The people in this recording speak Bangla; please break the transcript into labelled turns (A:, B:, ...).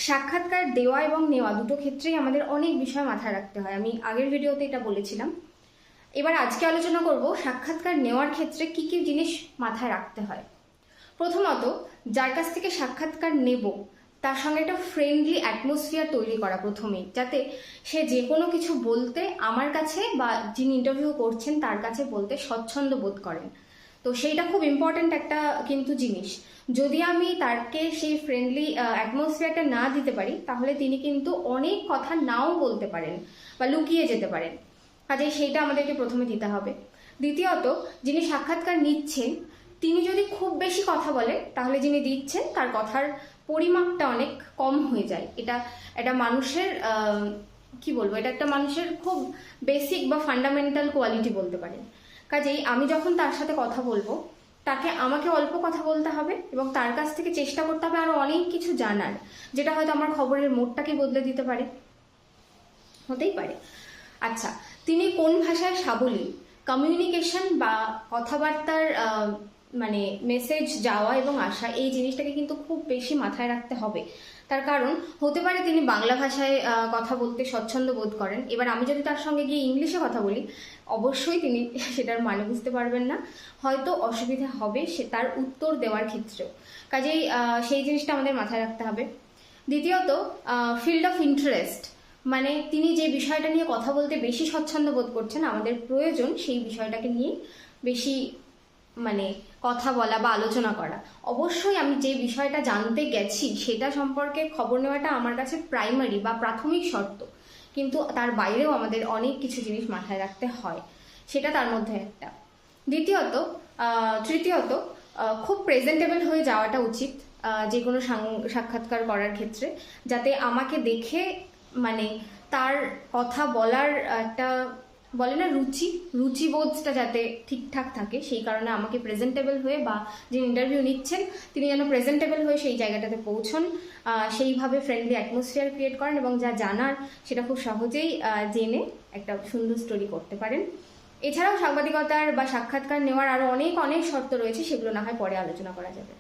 A: সাক্ষাৎকার দেওয়া এবং নেওয়া দুটো ক্ষেত্রেই আমাদের অনেক বিষয় মাথায় রাখতে হয়। আমি আগের ভিডিওতে এটা বলেছিলাম। এবার আজকে আলোচনা করব সাক্ষাৎকার নেওয়ার ক্ষেত্রে কি কি জিনিস মাথায় রাখতে হয়। প্রথমত, যার কাছ থেকে সাক্ষাৎকার নেব তার সঙ্গে একটা ফ্রেন্ডলি অ্যাটমসফিয়ার তৈরি করা প্রথমেই, যাতে সে যে কোনো কিছু বলতে আমার কাছে বা যিনি ইন্টারভিউ করছেন তার কাছে বলতে স্বচ্ছন্দ বোধ করেন। তো সেইটা খুব ইম্পর্ট্যান্ট একটা কিন্তু জিনিস। যদি আমি তাকে সেই ফ্রেন্ডলি অ্যাটমসফিয়ারটা না দিতে পারি, তাহলে তিনি কিন্তু অনেক কথা নাও বলতে পারেন বা লুকিয়ে যেতে পারেন। কাজেই সেইটা আমাদেরকে প্রথমে দিতে হবে। দ্বিতীয়ত, যিনি সাক্ষাৎকার নিচ্ছেন তিনি যদি খুব বেশি কথা বলেন, তাহলে যিনি দিচ্ছেন তার কথার পরিমাপটা অনেক কম হয়ে যায়। এটা একটা মানুষের কি বলবো, এটা একটা মানুষের খুব বেসিক বা ফান্ডামেন্টাল কোয়ালিটি বলতে পারেন। কাজেই আমি যখন তার সাথে কথা বলবো, তাকে আমাকে অল্প কথা বলতে হবে এবং তার কাছ থেকে চেষ্টা করতে হবে আরো অনেক কিছু জানার, যেটা হয়তো আমার খবরের মোড়টাকে বদলে দিতে পারে, হতেই পারে। আচ্ছা, তিনি কোন ভাষায় সাবলীল, কমিউনিকেশন বা কথাবার্তার মানে মেসেজ যাওয়া এবং আসা, এই জিনিসটাকে কিন্তু খুব বেশি মাথায় রাখতে হবে। তার কারণ হতে পারে তিনি বাংলা ভাষায় কথা বলতে স্বচ্ছন্দ বোধ করেন। এবার আমি যদি তার সঙ্গে গিয়ে ইংলিশে কথা বলি, অবশ্যই তিনি সেটার মানে বুঝতে পারবেন না, হয়তো অসুবিধা হবে সে তার উত্তর দেওয়ার ক্ষেত্রেও। কাজেই সেই জিনিসটা আমাদের মাথায় রাখতে হবে। দ্বিতীয়ত, ফিল্ড অফ ইন্টারেস্ট, মানে তিনি যে বিষয়টা নিয়ে কথা বলতে বেশি স্বচ্ছন্দ বোধ করছেন, আমাদের প্রয়োজন সেই বিষয়টাকে নিয়ে বেশি মানে কথা বলা বা আলোচনা করা। অবশ্যই আমি যে বিষয়টা জানতে গেছি সেটা সম্পর্কে খবর নেওয়াটা আমার কাছে প্রাইমারি বা প্রাথমিক শর্ত, কিন্তু তার বাইরেও আমাদের অনেক কিছু জিনিস মাথায় রাখতে হয়, সেটা তার মধ্যে একটা। তৃতীয়ত, খুব প্রেজেন্টেবল হয়ে যাওয়াটা উচিত যে কোনো সাক্ষাৎকার করার ক্ষেত্রে, যাতে আমাকে দেখে মানে তার কথা বলার একটা বলে না রুচিবোধটা যাতে ঠিকঠাক থাকে, সেই কারণে আমাকে প্রেজেন্টেবল হয়ে বা যিনি ইন্টারভিউ নিচ্ছেন তিনি যেন প্রেজেন্টেবল হয়ে সেই জায়গাটাতে পৌঁছন, সেইভাবে ফ্রেন্ডলি অ্যাটমসফিয়ার ক্রিয়েট করেন এবং যা জানার সেটা খুব সহজেই জেনে একটা সুন্দর স্টোরি করতে পারেন। এছাড়াও সাংবাদিকতার বা সাক্ষাৎকার নেওয়ার আরো অনেক অনেক শর্ত রয়েছে, সেগুলো না হয় পরে আলোচনা করা যাবে।